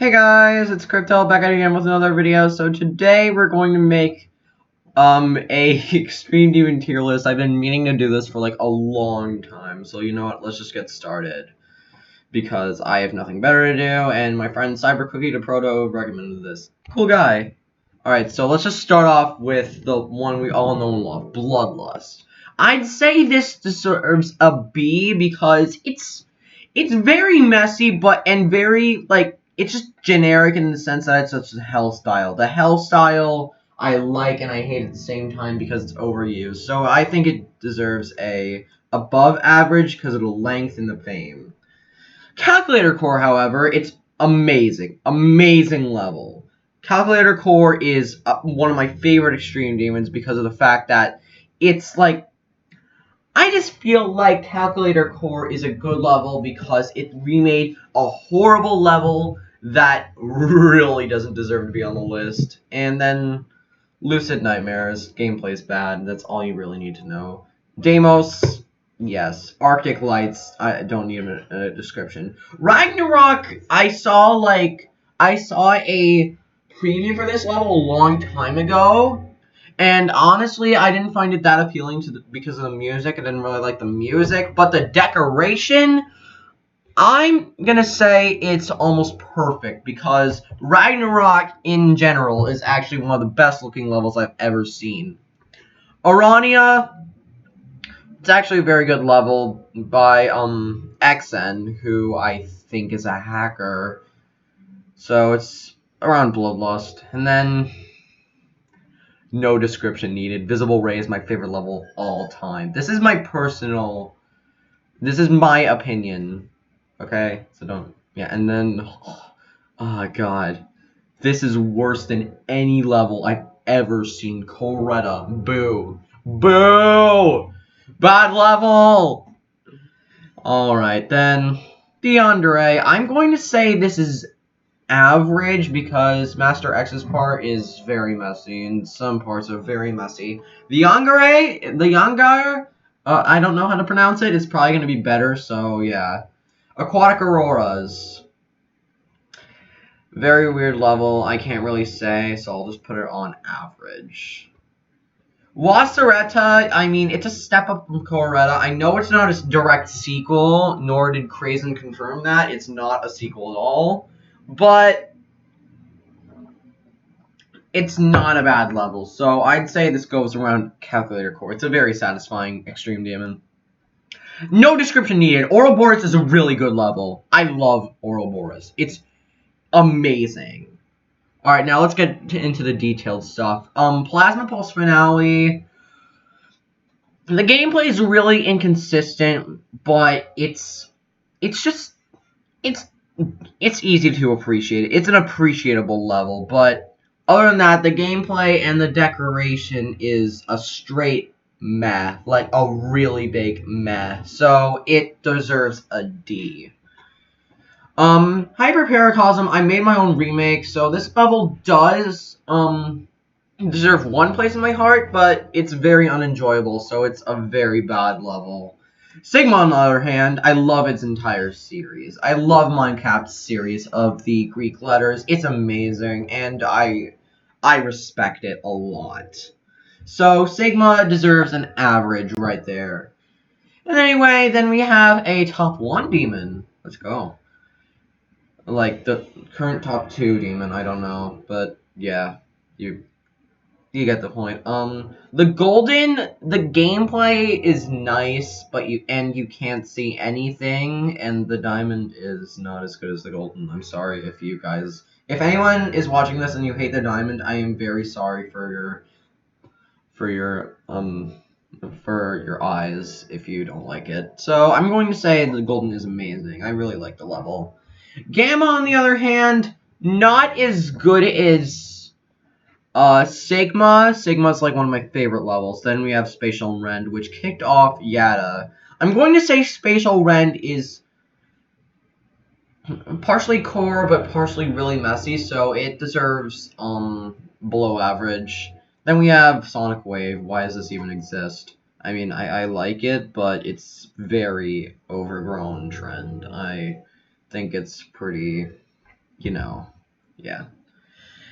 Hey guys, it's Crypto back at it again with another video. So today we're going to make a Extreme Demon tier list. I've been meaning to do this for like a long time. So you know what, let's just get started. Because I have nothing better to do, and my friend CyberCookie the Proto recommended this. Cool guy. Alright, so let's just start off with the one we all know and love, Bloodlust. I'd say this deserves a B because it's very messy, and very, like, it's just generic in the sense that it's such a hell style. The hell style I like and I hate at the same time because it's overused. So I think it deserves a above average because of the length and the fame. Calculator Core, however, it's amazing. Amazing level. Calculator Core is one of my favorite Extreme Demons because of the fact that it's like, I just feel like Calculator Core is a good level because it remade a horrible level that really doesn't deserve to be on the list. And then Lucid Nightmares, gameplay's bad, that's all you really need to know. Deimos, yes. Arctic Lights, I don't need a description. Ragnarok, I saw a preview for this level a long time ago. And honestly, I didn't find it that appealing because of the music. I didn't really like the music. But the decoration, I'm going to say it's almost perfect. Because Ragnarok, in general, is actually one of the best looking levels I've ever seen. Orania, it's actually a very good level by XN, who I think is a hacker. So it's around Bloodlust. And then no description needed. Visible Ray is my favorite level all time. This is my opinion. Okay? So don't, yeah, and then, oh god. This is worse than any level I've ever seen. Coretta. Boo. Boo! Bad level! Alright, then, Deandre. I'm going to say this is average because Master X's part is very messy and some parts are very messy. The Yangar, I don't know how to pronounce it. It's probably going to be better, so yeah. Aquatic Auroras. Very weird level. I can't really say, so I'll just put it on average. Wasseretta, I mean, it's a step up from Coretta. I know it's not a direct sequel, nor did Krazen confirm that. It's not a sequel at all. But it's not a bad level, so I'd say this goes around Calculator Core. It's a very satisfying Extreme Demon. No description needed. Ouroboros is a really good level. I love Ouroboros. It's amazing. Alright, now let's get into the detailed stuff. Plasma Pulse Finale. The gameplay is really inconsistent, but it's easy to appreciate. It's an appreciable level, but other than that, the gameplay and the decoration is a straight meh, like a really big meh. So it deserves a D. Hyper Paracosm, I made my own remake, so this level does deserve one place in my heart, but it's very unenjoyable, so it's a very bad level. Sigma, on the other hand, I love its entire series. I love Minecraft's series of the Greek letters. It's amazing, and I respect it a lot. So Sigma deserves an average right there. And anyway, then we have a top 1 demon. Let's go. Like, the current top 2 demon, I don't know, but yeah, you get the point. The golden, the gameplay is nice, but you can't see anything, and the diamond is not as good as the golden. I'm sorry if anyone is watching this and you hate the diamond, I am very sorry for your eyes if you don't like it. So I'm going to say the golden is amazing. I really like the level. Gamma, on the other hand, not as good as Sigma. Sigma's like one of my favorite levels. Then we have Spatial Rend, which kicked off Yada. I'm going to say Spatial Rend is partially core, but partially really messy, so it deserves below average. Then we have Sonic Wave. Why does this even exist? I mean, I like it, but it's very overgrown trend. I think it's pretty, you know, Yeah.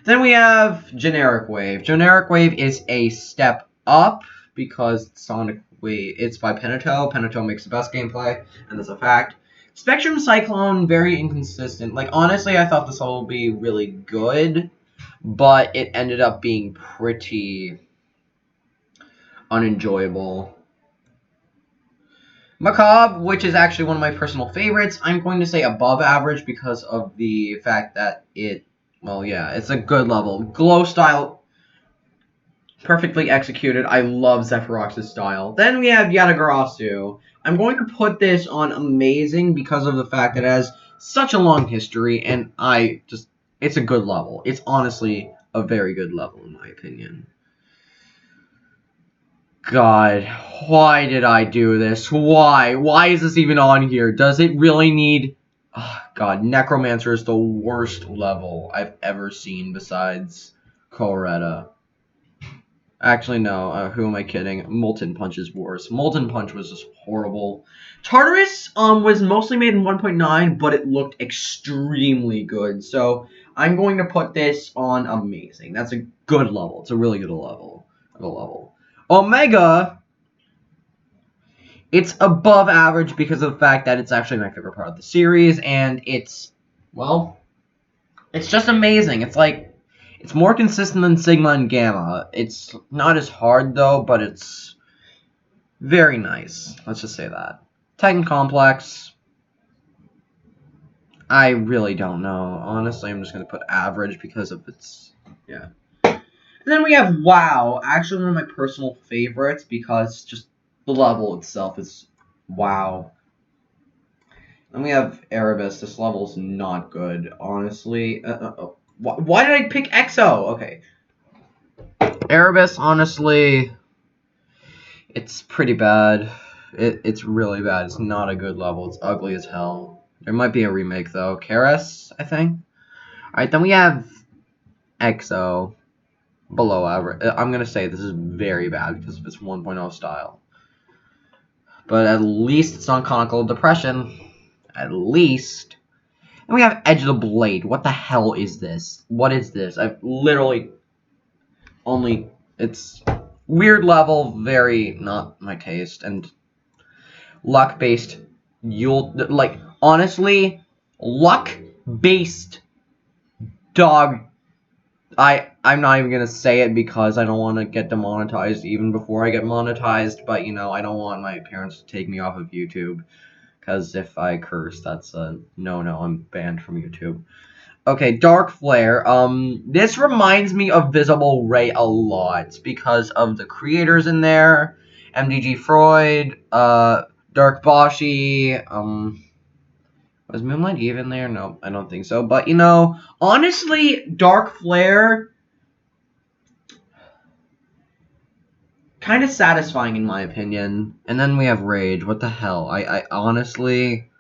Then we have Generic Wave. Generic Wave is a step up because Sonic Wave, it's by Penato. Penato makes the best gameplay, and that's a fact. Spectrum Cyclone, very inconsistent. Like, honestly, I thought this level would be really good, but it ended up being pretty unenjoyable. Macabre, which is actually one of my personal favorites, I'm going to say above average because of the fact that well, yeah, it's a good level. Glow style, perfectly executed. I love Zephyrox's style. Then we have Yatagarasu. I'm going to put this on amazing because of the fact that it has such a long history, and it's a good level. It's honestly a very good level, in my opinion. God, why did I do this? Why? Why is this even on here? Does it really need... Oh, God, Necromancer is the worst level I've ever seen besides Coretta. Actually, no. Who am I kidding? Molten Punch is worse. Molten Punch was just horrible. Tartarus was mostly made in 1.9, but it looked extremely good. So I'm going to put this on amazing. That's a good level. It's a really good level. Omega, it's above average because of the fact that it's actually my favorite part of the series, and it's just amazing. It's more consistent than Sigma and Gamma. It's not as hard, though, but it's very nice. Let's just say that. Titan Complex, I really don't know. Honestly, I'm just going to put average because of its, yeah. And then we have WoW, actually one of my personal favorites because just the level itself is wow. Then we have Erebus. This level is not good, honestly. Why did I pick EXO? Okay. Erebus, honestly, it's pretty bad. It's really bad. It's not a good level. It's ugly as hell. There might be a remake, though. Keras, I think. Alright, then we have EXO. Below average. I'm going to say this is very bad because of its 1.0 style. But at least it's not Conical Depression. At least. And we have Edge of the Blade. What the hell is this? What is this? I've literally only... It's weird level, very not my taste. And luck-based... Like, honestly, luck-based dog... I'm not even going to say it because I don't want to get demonetized even before I get monetized, but, you know, I don't want my parents to take me off of YouTube, because if I curse, that's a no-no, I'm banned from YouTube. Okay, Dark Flare, this reminds me of Visible Ray a lot, because of the creators in there, MDG Freud, Dark Boshi, was Moonlight even there? No, I don't think so. But, you know, honestly, Dark Flare, kind of satisfying in my opinion. And then we have Rage. What the hell? I honestly,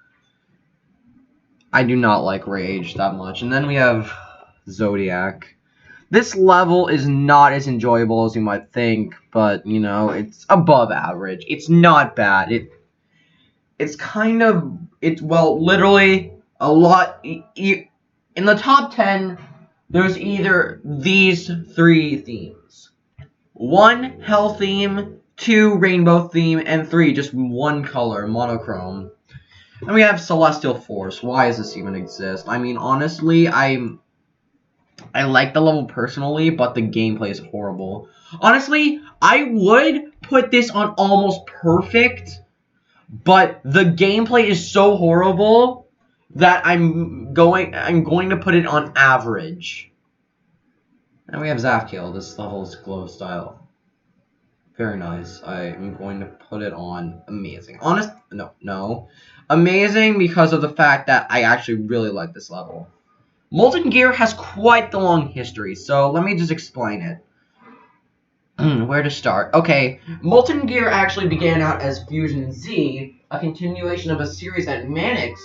I do not like Rage that much. And then we have Zodiac. This level is not as enjoyable as you might think, but, you know, it's above average. It's not bad. It's kind of, well, literally, a lot, in the top 10, there's either these three themes. 1, Hell theme, 2, Rainbow theme, and 3, just one color, monochrome. And we have Celestial Force. Why does this even exist? I mean, honestly, I like the level personally, but the gameplay is horrible. Honestly, I would put this on almost perfect, but the gameplay is so horrible that I'm going to put it on average. And we have Zafkiel. This level is glow style. Very nice. I am going to put it on amazing. No. Amazing because of the fact that I actually really like this level. Molten Gear has quite the long history, so let me just explain it. Where to start? Okay, Molten Gear actually began out as Fusion Z, a continuation of a series that Manix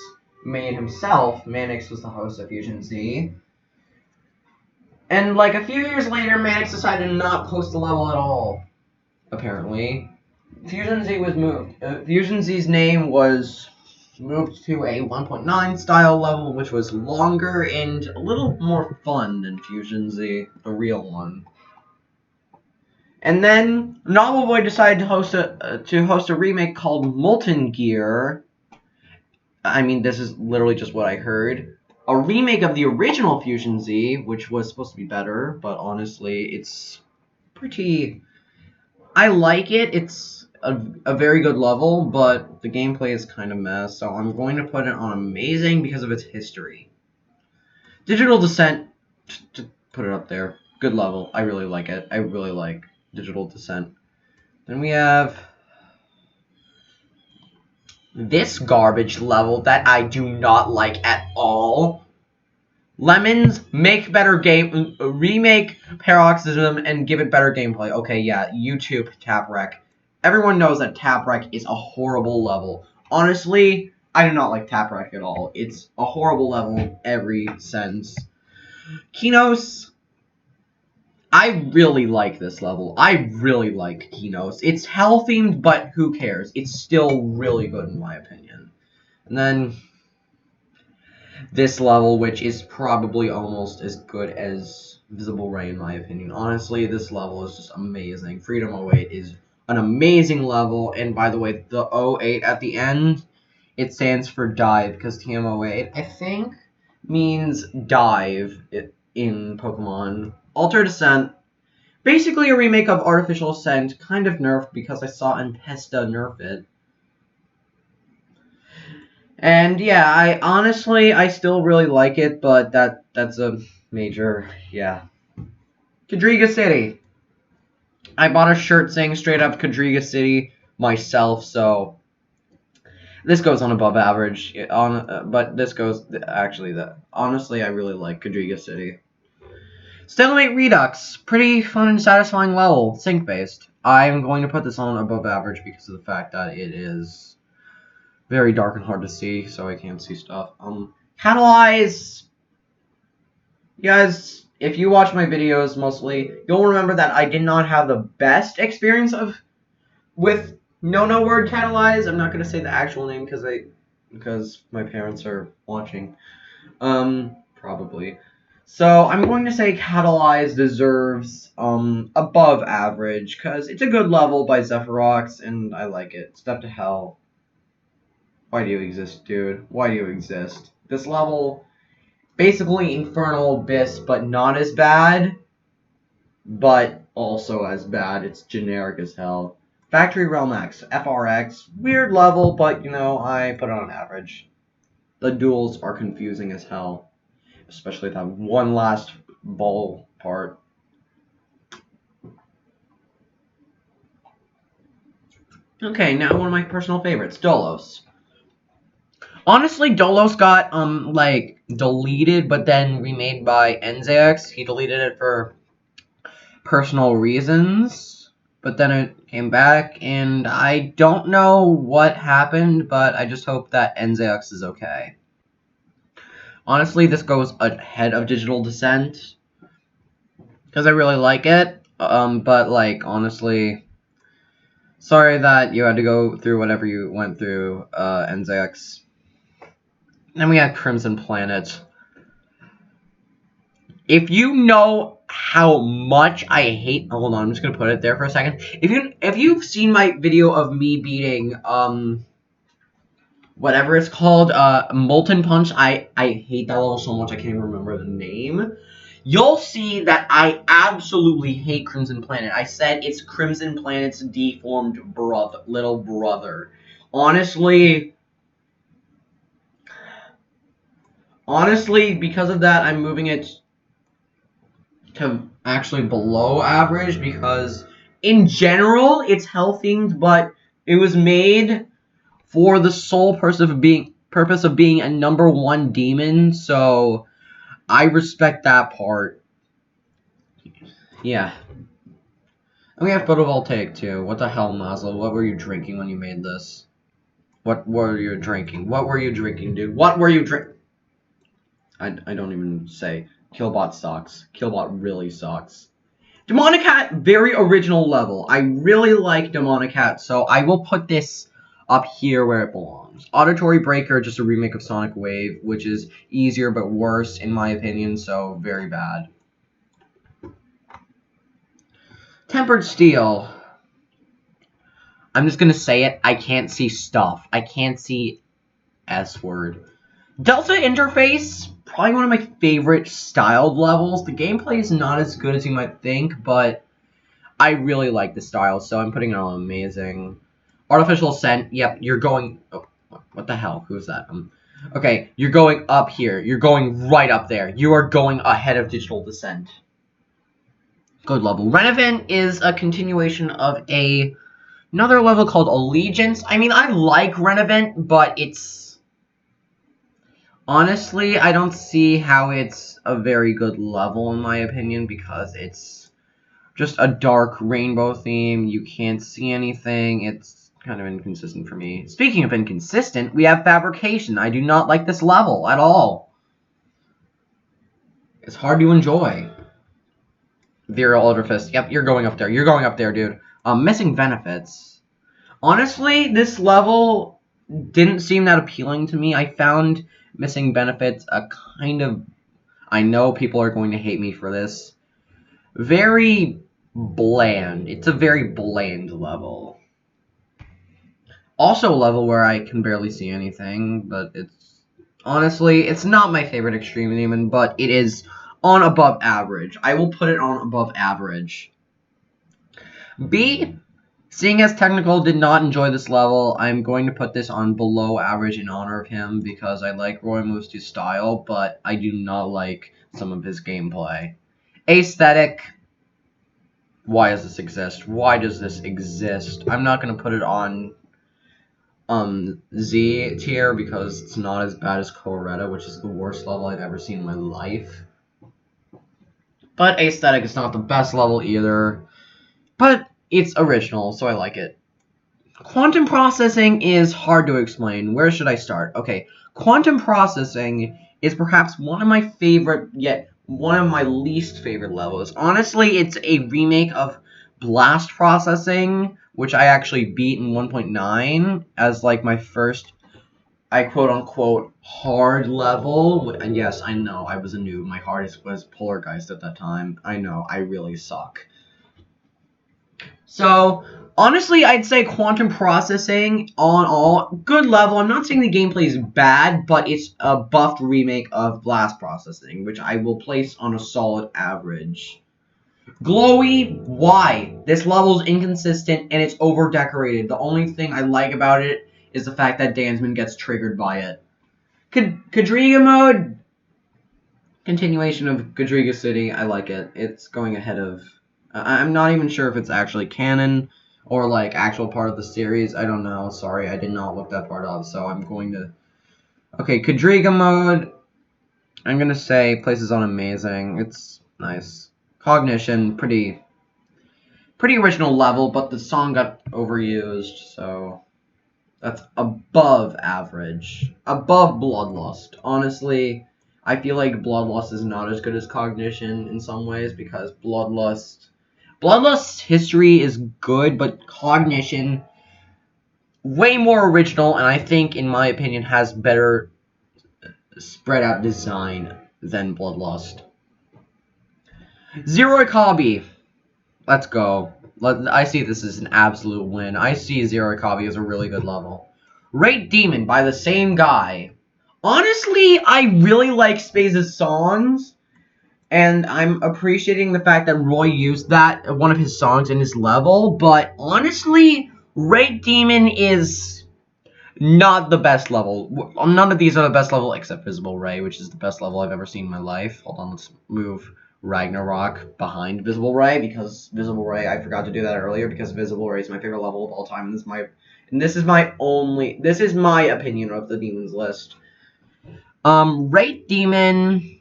made himself. Manix was the host of Fusion Z. And like a few years later, Manix decided to not post the level at all, apparently. Fusion Z was moved. Fusion Z's name was moved to a 1.9 style level, which was longer and a little more fun than Fusion Z, the real one. And then Novel Boy decided to host a remake called Molten Gear. I mean, this is literally just what I heard. A remake of the original Fusion Z, which was supposed to be better, but honestly, it's pretty... I like it. It's a very good level, but the gameplay is kind of mess, so I'm going to put it on amazing because of its history. Digital Descent, to put it up there. Good level. I really like it. I really like Digital Descent. Then we have this garbage level that I do not like at all. Lemons, make better game, remake Paroxysm and give it better gameplay. Okay, yeah, YouTube Taprec. Everyone knows that Taprec is a horrible level. Honestly, I do not like Taprec at all. It's a horrible level in every sense. Kinos, I really like this level. I really like Kinos. It's hell-themed, but who cares? It's still really good in my opinion. And then this level, which is probably almost as good as Visible Ray in my opinion. Honestly, this level is just amazing. Freedom 08 is an amazing level, and by the way, the 08 at the end, it stands for dive, because TM08, I think, means dive in Pokemon. Altered Ascent, basically a remake of Artificial Ascent, kind of nerfed because I saw Impesta nerf it. And yeah, I still really like it, but that's a major, yeah. Kadriga City. I bought a shirt saying straight up Kadriga City myself, so this goes on above average. But this goes actually honestly I really like Kadriga City. Stalemate Redux, pretty fun and satisfying level, sync based. I'm going to put this on above average because of the fact that it is very dark and hard to see, so I can't see stuff. Catalyze. You guys, if you watch my videos mostly, you'll remember that I did not have the best experience with No Word Catalyze. I'm not gonna say the actual name because my parents are watching. Probably. So I'm going to say Catalyze deserves above average because it's a good level by Zephyrox and I like it. Step to Hell. Why do you exist, dude? Why do you exist? This level, basically Infernal Abyss, but not as bad, but also as bad. It's generic as hell. Factory Realm X, FRX, weird level, but, you know, I put it on average. The duels are confusing as hell, especially that one last ball part. Okay, now one of my personal favorites, Dolos. Honestly, Dolos got, like, deleted, but then remade by NZX. He deleted it for personal reasons, but then it came back, and I don't know what happened, but I just hope that NZX is okay. Honestly, this goes ahead of Digital Descent, because I really like it, but, like, honestly, sorry that you had to go through whatever you went through, NZX. Then we have Crimson Planet. If you know how much I hate, hold on, I'm just gonna put it there for a second. If you've seen my video of me beating whatever it's called, Molten Punch, I hate that level so much I can't even remember the name. You'll see that I absolutely hate Crimson Planet. I said it's Crimson Planet's deformed little brother. Honestly, because of that, I'm moving it to actually below average because, in general, it's hell-themed, but it was made for the sole purpose of being a #1 demon, so I respect that part. Yeah. And we have photovoltaic, too. What the hell, Mazel? What were you drinking when you made this? What were you drinking? What were you drinking, dude? What were you drinking? I don't even say. Killbot sucks. Killbot really sucks. Demonic Hat, very original level. I really like Demonic Hat, so I will put this up here where it belongs. Auditory Breaker, just a remake of Sonic Wave, which is easier but worse in my opinion, so very bad. Tempered Steel. I'm just gonna say it. I can't see stuff. I can't see S word. Delta Interface, probably one of my favorite styled levels. The gameplay is not as good as you might think, but I really like the style, so I'm putting it on amazing. Artificial Ascent, yep, you're going... Oh, what the hell? Who's that? Okay, you're going up here. You're going right up there. You are going ahead of Digital Descent. Good level. Renovant is a continuation of another level called Allegiance. I mean, I like Renovant, but it's... Honestly, I don't see how it's a very good level, in my opinion, because it's just a dark rainbow theme. You can't see anything. It's kind of inconsistent for me. Speaking of inconsistent, we have Fabrication. I do not like this level at all. It's hard to enjoy. Viral Ultrafist. Yep, you're going up there. You're going up there, dude. Missing Benefits. Honestly, this level didn't seem that appealing to me. I found Missing Benefits a kind of... I know people are going to hate me for this. Very bland. It's a very bland level. Also a level where I can barely see anything, but it's... Honestly, it's not my favorite Extreme Demon, but it is on above average. I will put it on above average. B, seeing as Technical did not enjoy this level, I'm going to put this on below average in honor of him because I like Roy Mustu's style, but I do not like some of his gameplay. Aesthetic. Why does this exist? Why does this exist? I'm not going to put it on Z tier because it's not as bad as Coretta, which is the worst level I've ever seen in my life. But Aesthetic is not the best level either. But it's original, so I like it. Quantum Processing is hard to explain. Where should I start? Okay, Quantum Processing is perhaps one of my favorite, yet one of my least favorite levels. Honestly, it's a remake of Blast Processing, which I actually beat in 1.9 as like my first, I quote-unquote, hard level. And yes, I know, I was a noob. My hardest was Polargeist at that time. I know, I really suck. So, honestly, I'd say Quantum Processing, all in all, good level. I'm not saying the gameplay is bad, but it's a buffed remake of Blast Processing, which I will place on a solid average. Glowy, why? This level's inconsistent and it's over-decorated. The only thing I like about it is the fact that Dansman gets triggered by it. Kadriga mode, continuation of Kadriga City, I like it. It's going ahead of... I'm not even sure if it's actually canon or like actual part of the series. I don't know. Sorry, I did not look that part up, so I'm going to... Okay, Kadriga mode, I'm going to say places on amazing. It's nice. Cognition, pretty original level, but the song got overused, so that's above average. Above Bloodlust. Honestly, I feel like Bloodlust is not as good as Cognition in some ways because Bloodlust's history is good, but Cognition, way more original, and I think, in my opinion, has better spread out design than Bloodlust. Zero Kabi. Let's go. I see this as an absolute win. I see Zero Kabi as a really good level. Rate Demon by the same guy. Honestly, I really like Space's songs, and I'm appreciating the fact that Roy used that, one of his songs, in his level, but honestly, Rate Demon is not the best level. None of these are the best level except Visible Ray, which is the best level I've ever seen in my life. Hold on, let's move Ragnarok behind Visible Ray, because Visible Ray, I forgot to do that earlier, because Visible Ray is my favorite level of all time, and this is my opinion of the Demons list. Rate Demon,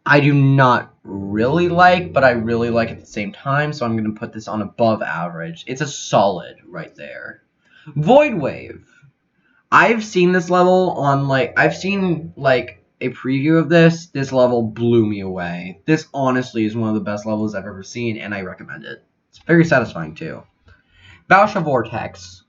I do not really like, but I really like at the same time, so I'm going to put this on above average. It's a solid right there. Void Wave. I've seen this level on, I've seen, a preview of this. This level blew me away. This honestly is one of the best levels I've ever seen, and I recommend it. It's very satisfying, too. Bausha Vortex.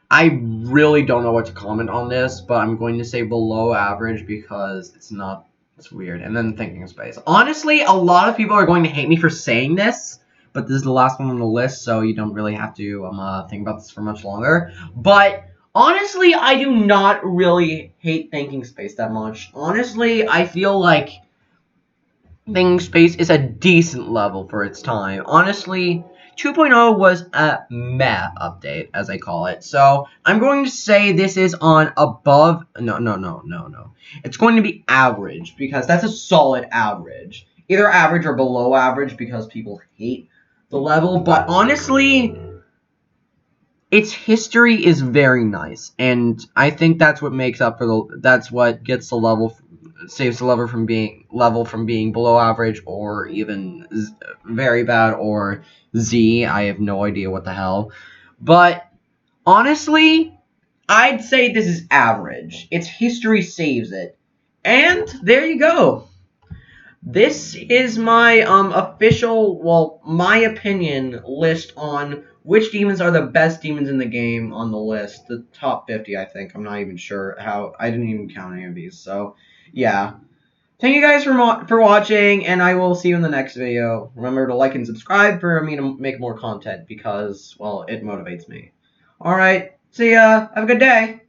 I really don't know what to comment on this, but I'm going to say below average because it's weird. And then Thinking Space. Honestly, a lot of people are going to hate me for saying this, but this is the last one on the list, so you don't really have to think about this for much longer. But honestly, I do not really hate Thinking Space that much. Honestly, I feel like Thinking Space is a decent level for its time. Honestly, 2.0 was a meh update, as I call it. So, I'm going to say this is on above... No. It's going to be average, because that's a solid average. Either average or below average, because people hate the level. But honestly, its history is very nice, and I think that's what makes up for the... That's what gets the level... Saves the level from being below average or even very bad or Z. I have no idea what the hell. But honestly, I'd say this is average. Its history saves it. And there you go. This is my official, well, my opinion list on which demons are the best demons in the game on the list. The top 50, I think. I'm not even sure how. I didn't even count any of these. So, yeah. Thank you guys for watching, and I will see you in the next video. Remember to like and subscribe for me to make more content because, well, it motivates me. Alright, see ya. Have a good day.